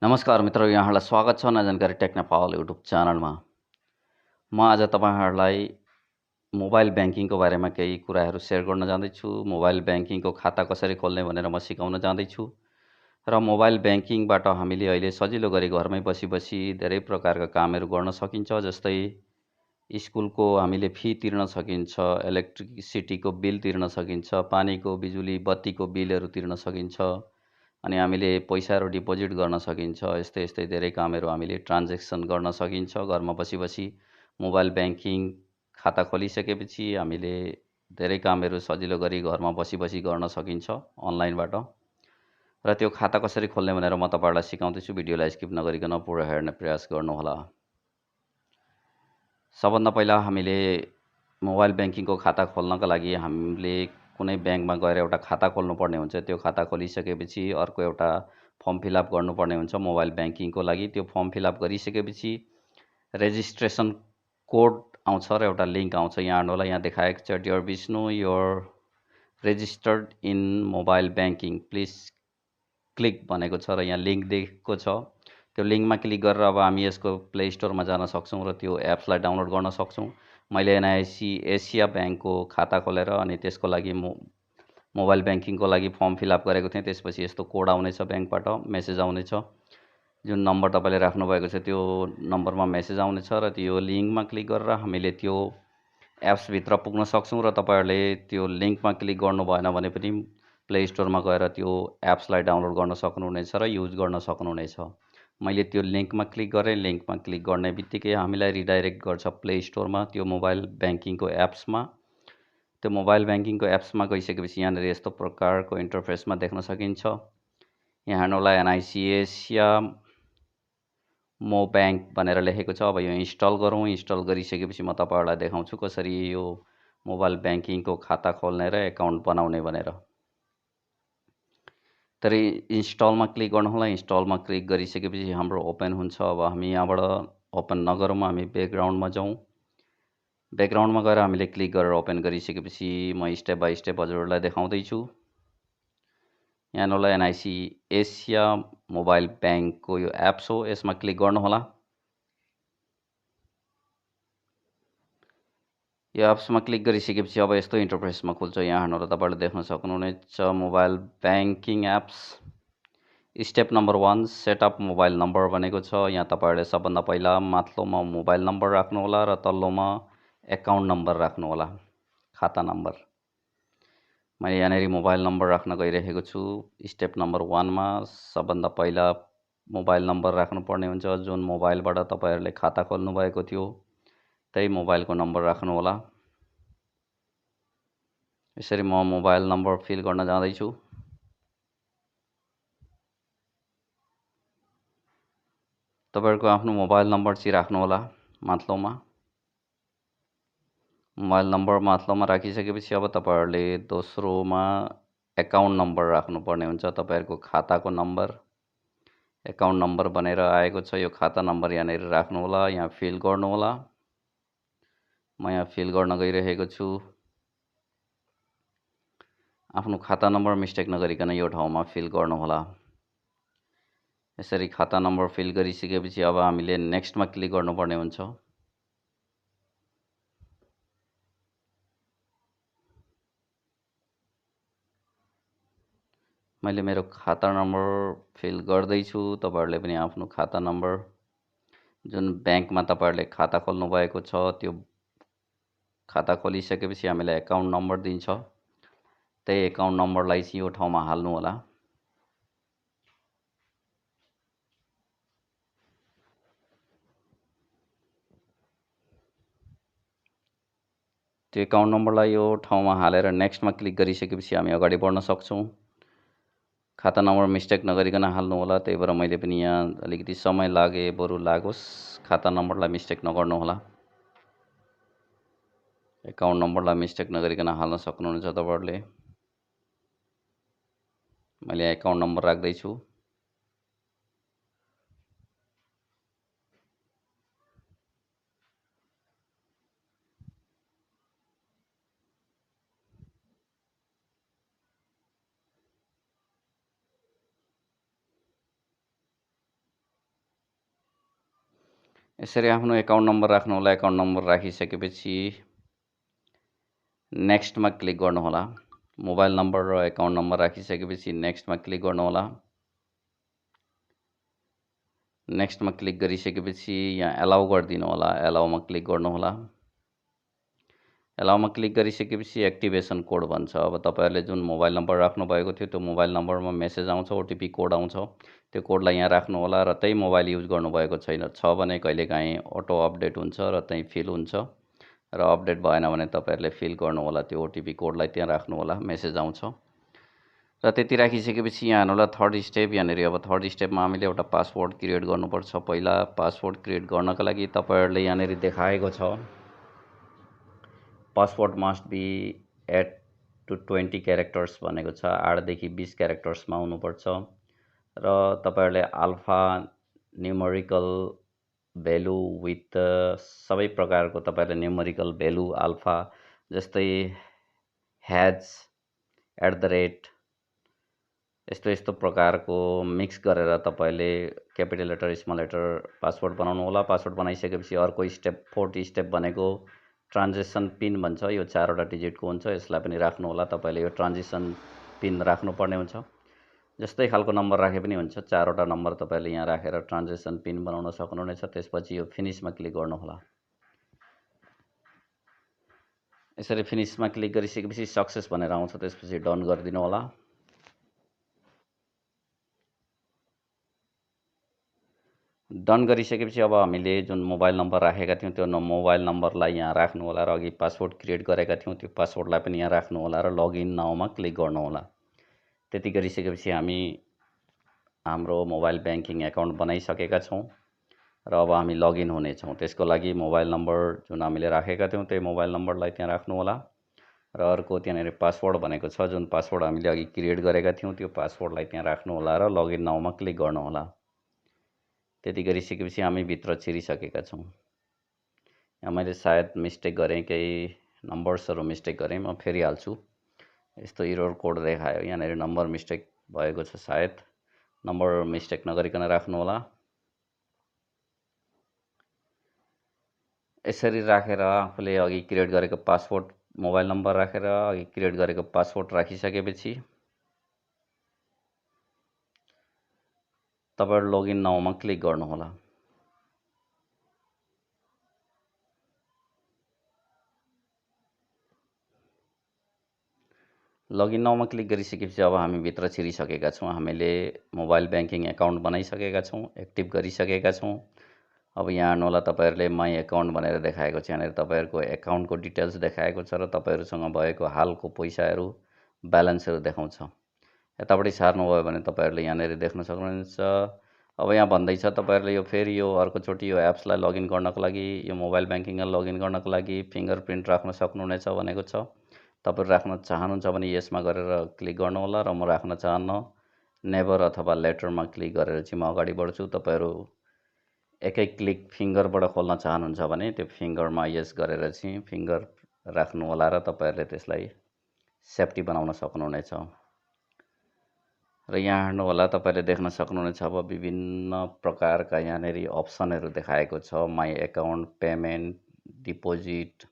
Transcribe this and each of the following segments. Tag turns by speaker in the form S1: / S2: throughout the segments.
S1: नमस्कार मित्र यहाँलाई स्वागत छ जानकारी टेक्नेपाल युट्युब च्यानलमा। म आज तपाईहरुलाई मोबाइल ब्याङ्किङको बारेमा केही कुराहरू सेयर गर्न जाँदैछु। मोबाइल ब्याङ्किङको खाता कसरी खोल्ने भनेर म सिकाउन जाँदैछु। र मोबाइल ब्याङ्किङबाट हामीले अहिले सजिलो गरी घरमै बसी धेरै प्रकारका कामहरू गर्न सकिन्छ। जस्तै स्कुलको हामीले फी तिर्न सकिन्छ, इलेक्ट्रिसिटीको बिल तिर्न सकिन्छ, पानीको, बिजुली, बत्तीको बिलहरू तिर्न सकिन्छ। अनि हामीले पैसाहरू डिपोजिट गर्न सकिन्छ। यस्तै धेरै कामहरू हामीले ट्रान्ज्याक्सन गर्न सकिन्छ घरमा बसी मोबाइल ब्याङ्किङ खाता खोलिसकेपछि हामीले धेरै कामहरू सजिलो गरी घरमा बसी गर्न सकिन्छ अनलाइनबाट। र त्यो खाता कसरी खोल्ने भनेर म तपाईहरुलाई सिकाउँदैछु। भिडियोलाई स्किप नगरिकन पुरा हेर्ने प्रयास गर्नुहोला। सबभन्दा पहिला हामीले मोबाइल ब्याङ्किङको खाता खोल्नका लागि हामीले कुनै ब्याङ्कमा गएर एउटा खाता खोल्नुपर्ने हुन्छ। त्यो खाता खोलिसकेपछि अर्को एउटा फर्म फिलअप गर्नुपर्ने हुन्छ मोबाइल ब्याङ्किङको लागि। त्यो फर्म फिलअप गरिसकेपछि रेजिस्ट्रेसन कोड आउँछ र एउटा लिङ्क आउँछ। यहाँ हेर्नुहोला, यहाँ देखाएको छ dear Vishnu your registered in mobile banking please click भनेको छ र यहाँ लिङ्क दिएको छ। त्यो लिङ्कमा क्लिक गरेर अब हामी यसको प्ले स्टोरमा जान सक्छौँ र त्यो एप्सलाई डाउनलोड गर्न सक्छौँ। मैले NIC एसिया ब्याङ्कको खाता खोलेर अनि त्यसको लागि मोबाइल ब्याङ्किङको लागि फर्म फिलअप गरेको थिएँ। त्यसपछि यस्तो कोड आउनेछ, ब्याङ्कबाट मेसेज आउनेछ। जुन नम्बर तपाईँले राख्नुभएको छ त्यो नम्बरमा मेसेज आउनेछ र त्यो लिङ्कमा क्लिक गरेर हामीले त्यो एप्सभित्र पुग्न सक्छौँ। र तपाईँहरूले त्यो लिङ्कमा क्लिक गर्नु भएन भने पनि प्ले स्टोरमा गएर त्यो एप्सलाई डाउनलोड गर्न सक्नुहुनेछ र युज गर्न सक्नुहुनेछ। मैले त्यो लिङ्कमा क्लिक गरेँ। लिङ्कमा क्लिक गर्ने बित्तिकै हामीलाई रिडाइरेक्ट गर्छ प्ले स्टोरमा, त्यो मोबाइल ब्याङ्किङको एप्समा। त्यो मोबाइल ब्याङ्किङको एप्समा गइसकेपछि यहाँनिर यस्तो प्रकारको इन्टरफेसमा देख्न सकिन्छ। यहाँ हेर्नुहोला NIC एसिया मो ब्याङ्क भनेर लेखेको छ। अब यो इन्स्टल गरौँ। इन्स्टल गरिसकेपछि म तपाईहरुलाई देखाउँछु कसरी यो मोबाइल ब्याङ्किङको खाता खोल्ने र एकाउन्ट बनाउने भनेर। तर इन्स्टलमा क्लिक गर्नुहोला। इन्स्टलमा क्लिक गरिसकेपछि हाम्रो ओपन हुन्छ। अब हामी यहाँबाट ओपन नगरौँ, हामी ब्याकग्राउन्डमा जाउँ। ब्याकग्राउन्डमा गएर हामीले क्लिक गरेर ओपन गरिसकेपछि म स्टेप बाई स्टेप हजुरहरूलाई देखाउँदैछु। यहाँ हेर्नुहोला NIC एसिया मोबाइल ब्याङ्कको यो एप्स हो, यसमा क्लिक गर्नुहोला। यो एप्समा क्लिक गरिसकेपछि अब यस्तो इन्टरफेसमा खुल्छ। यहाँ हेर्नुहोला, तपाईँहरूले देख्न सक्नुहुनेछ mobile banking apps. Step number 1 setup mobile number भनेको छ। यहाँ तपाईहरुले सबभन्दा पहिला माथिल्लोमा मोबाइल नम्बर राख्नुहोला र तल्लोमा एकाउन्ट नम्बर राख्नुहोला, खाता नम्बर। मैले यहाँनिर मोबाइल नम्बर राख्न गइरहेको छु। स्टेप नम्बर 1 मा सबभन्दा पहिला मोबाइल नम्बर राख्नुपर्ने हुन्छ। जुन मोबाइलबाट तपाईहरुले खाता खोल्नु भएको थियो त्यही मोबाइलको नम्बर राख्नुहोला। यसरी म मोबाइल नम्बर फिल गर्न जाँदैछु। तपाईहरुको आफ्नो मोबाइल नम्बर चाहिँ राख्नुहोला माथिल्लोमा। मोबाइल नम्बर माथिल्लोमा राखिसकेपछि अब तपाईहरुले दोस्रोमा एकाउन्ट नम्बर राख्नुपर्ने हुन्छ। तपाईहरुको खाताको नम्बर एकाउन्ट नम्बर बनेर आएको छ। यो खाता नम्बर यहाँनिर राख्नुहोला, यहाँ फिल गर्नुहोला। म यहाँ फिल गर्न गइरहेको छु। आफ्नो खाता नम्बर मिस्टेक नगरिकन यो ठाउँमा फिल गर्नुहोला। यसरी खाता नम्बर फिल गरिसकेपछि अब हामीले नेक्स्टमा क्लिक गर्नुपर्ने हुन्छ। मैले मेरो खाता नम्बर फिल गर्दैछु। तपाईहरुले पनि आफ्नो खाता नम्बर जुन ब्याङ्कमा तपाईहरुले खाता खोल्नु भएको छ त्यो खाता खोलिसकेपछि हामीलाई एकाउन्ट नम्बर दिन्छ। त्यही एकाउन्ट नम्बरलाई चाहिँ यो ठाउँमा हाल्नु होला। त्यो एकाउन्ट नम्बरलाई यो ठाउँमा हालेर नेक्स्टमा क्लिक गरिसकेपछि हामी अगाडि बढ्न सक्छौँ। खाता नम्बर मिस्टेक नगरिकन हाल्नु होला। त्यही भएर मैले पनि यहाँ अलिकति समय लागे बरु लागोस्, खाता नम्बरलाई मिस्टेक नगर्नु होला। एकाउन्ट नम्बरलाई मिस्टेक नगरिकन हाल्न सक्नुहुन्छ तपाईहरुले। मैले एकाउन्ट नम्बर राख्दैछु। यसरी आफ्नो एकाउन्ट नम्बर राख्नु होला। एकाउन्ट नम्बर राखिसकेपछि नेक्स्टमा क्लिक गर्नु होला। मोबाइल नम्बर र एकाउन्ट नम्बर राखिसकेपछि नेक्स्टमा क्लिक गर्नु होला। नेक्स्टमा क्लिक गरिसकेपछि यहाँ एलाउ गरिदिनु होला। एलाउमा क्लिक गर्नु होला। एलाउमा क्लिक गरिसकेपछि एक्टिभेसन कोड भन्छ। अब तपाईहरुले जुन मोबाइल नम्बर राख्नु भएको थियो त्यो मोबाइल नम्बरमा मेसेज आउँछ, ओटिपी कोड आउँछ। त्यो कोडलाई यहाँ राख्नु होला र त्यही मोबाइल युज गर्नुभएको छैन छ भने कहिलेकाहीँ अटो अपडेट हुन्छ र त्यही फिल हुन्छ र अपडेट भएन भने तपाईहरुले फिल गर्नु होला। त्यो ओटिपी कोडलाई त्यहाँ राख्नु होला, मेसेज आउँछ। र त्यति राखिसकेपछि यहाँ हेर्नु होला थर्ड स्टेप। यहाँनिर अब थर्ड स्टेपमा हामीले एउटा पासवर्ड क्रिएट गर्नुपर्छ। पहिला पासवर्ड क्रिएट गर्नका लागि तपाईहरुले यहाँनिर देखाएको छ password must be 8 to 20 characters भनेको छ। 8 देखि 20 क्यारेक्टर्समा हुनुपर्छ र तपाईहरुले अल्फा न्युमेरिकल भ्यालु विथ सबै प्रकारको तपाईहरुले न्युमेरिकल भ्यालु अल्फा जस्तै #@ यस्तो यस्तो प्रकारको मिक्स गरेर तपाईले capital letter small letter password बनाउनु होला। पासवर्ड बनाइसकेपछि अर्को स्टेप फोर्थ स्टेप भनेको ट्रान्जेक्सन पिन भन्छ। यो 4 वटा डिजिटको हुन्छ। यसलाई पनि राख्नु होला। तपाईले यो ट्रान्जेक्सन पिन राख्नुपर्ने हुन्छ। जस्तै खालको नम्बर राखे पनि हुन्छ। 4 वटा नम्बर तपाईले यहाँ राखेर ट्रान्जेक्सन पिन बनाउन सक्नुहुनेछ। त्यसपछि यो फिनिशमा क्लिक गर्नु होला। यसरी फिनिशमा क्लिक गरिसकेपछि सक्सेस भनेर आउँछ। त्यसपछि डन गरिदिनु होला। डन गरिसकेपछि अब हामीले जुन मोबाइल नम्बर राखेका थियौं त्यो मोबाइल नम्बरलाई यहाँ राख्नु होला र अघि पासवर्ड क्रिएट गरेका थियौं त्यो पासवर्डलाई पनि यहाँ राख्नु होला र लगइन नाउमा क्लिक गर्नु होला। त्यति गरिसकेपछि हामी हाम्रो मोबाइल ब्याङ्किङ एकाउन्ट बनाइसकेका छौं र अब हामी लगइन हुने छौं। त्यसको लागि मोबाइल नम्बर जुन हामीले राखेका थियौं त्यही मोबाइल नम्बरलाई त्यहाँ राख्नु होला र अर्को त्यहाँनिर पासवर्ड भनेको छ जुन पासवर्ड हामीले अघि क्रिएट गरेका थियौं त्यो पासवर्डलाई त्यहाँ राख्नु होला र लगइन नाउमा क्लिक गर्नु होला। त्यति गरिसकेपछि हामी भित्र छिरिसकेका छौं। यहाँ मैले सायद मिस्टेक गरेँ, केही नम्बर्सहरु मिस्टेक गरेँ, म फेरि हाल्छु। यस्तो एरर कोड देखायो। यहाँनिर नम्बर मिस्टेक भएको छ सायद। नम्बर मिस्टेक नगरिकन राख्नु होला। यसरी राखेर आफूले अघि क्रिएट गरेको पासवर्ड मोबाइल नम्बर राखेर अघि क्रिएट गरेको पासवर्ड राखिसकेपछि तपाईहरु लगइन नाउमा क्लिक गर्नु होला। लगइन नाउमा क्लिक गरिसकेपछि अब हामी भित्र छिरिसकेका छौं। हामीले मोबाइल ब्याङ्किङ एकाउन्ट बनाइसकेका छौं, एक्टिभ गरिसकेका छौं। अब यहाँ हेर्नु होला तपाईहरुले माई एकाउन्ट भनेर देखाएको छ। यहाँनिर तपाईहरुको एकाउन्टको डिटेल्स देखाएको छ र तपाईहरुसँग भएको हालको पैसाहरु ब्यालेन्सहरु देखाउँछ। यतापटि सार्नुभयो भने तपाईहरुले यहाँनिर देख्न सक्नुहुन्छ। अब यहाँ भन्दै छ तपाईहरुले यो फेरि यो अर्कोचोटि यो एप्सलाई लगइन गर्नको लागि यो मोबाइल ब्याङ्किङमा लगइन गर्नको लागि फिंगरप्रिन्ट राख्न सक्नुहुनेछ भनेको छ। तपाईहरु राख्न चाहनुहुन्छ भने यसमा गरेर क्लिक गर्नु होला र म राख्न चाहन्न नेभर अथवा लेटरमा क्लिक गरेर चाहिँ म अगाडि बढ्छु। तपाईहरु एकै क्लिक फिंगरबाट खोल्न चाहनुहुन्छ भने त्यो फिंगरमा यस गरेर चाहिँ फिंगर राख्नु होला र तपाईहरुले त्यसलाई सेफ्टी बनाउन सक्नुहुनेछ। र यहाँ हेर्नु होला तपाईहरुले देख्न सक्नुहुनेछ अब विभिन्न प्रकारका यहाँनेरि अप्सनहरु देखाएको छ। My account, payment, deposit,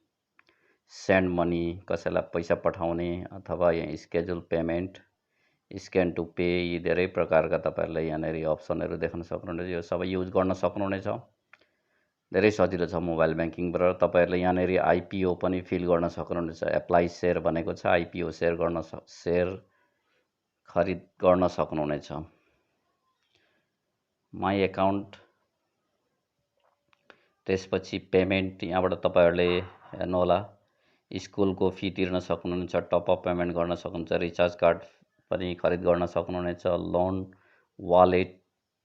S1: send money, कसैलाई पैसा पठाउने अथवा यहाँ schedule payment, scan to pay, यी धेरै प्रकारका तपाईहरुले यहाँनेरि अप्सनहरु देख्न सक्नुहुनेछ। यो सबै युज गर्न सक्नुहुनेछ। धेरै सजिलो छ मोबाइल ब्याङ्किङबाट। तपाईहरुले यहाँनेरि आईपीओ पनि फिल गर्न सक्नुहुनेछ। एप्लाई शेयर भनेको छ। आईपीओ शेयर खरिद गर्न सक्नुहुनेछ। माई एकाउन्ट, त्यसपछि पेमेन्ट यहाँबाट तपाईहरुले हेर्नु होला स्कुलको फी तिर्न सक्नुहुनेछ, टप अप पेमेन्ट गर्न सक्नुहुन्छ, रिचार्ज कार्ड पनि खरिद गर्न सक्नुहुनेछ,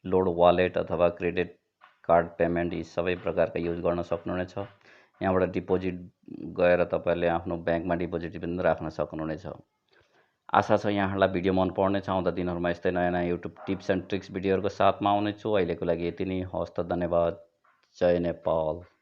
S1: लोड वालेट अथवा क्रेडिट कार्ड पेमेन्ट यी सबै प्रकारका युज गर्न सक्नुहुनेछ। यहाँबाट डिपोजिट गएर तपाईहरुले आफ्नो ब्याङ्कमा डिपोजिट पनि राख्न सक्नुहुनेछ। आशा छ यहाँहरूलाई भिडियो मन पर्नेछ। आउँदा दिनहरुमा यस्तै नयाँ नयाँ युट्युब टिप्स एन्ड ट्रिक्स भिडियोहरुको साथमा आउनेछु। अहिलेको लागि यति नै। हवस् त, धन्यवाद। जय नेपाल।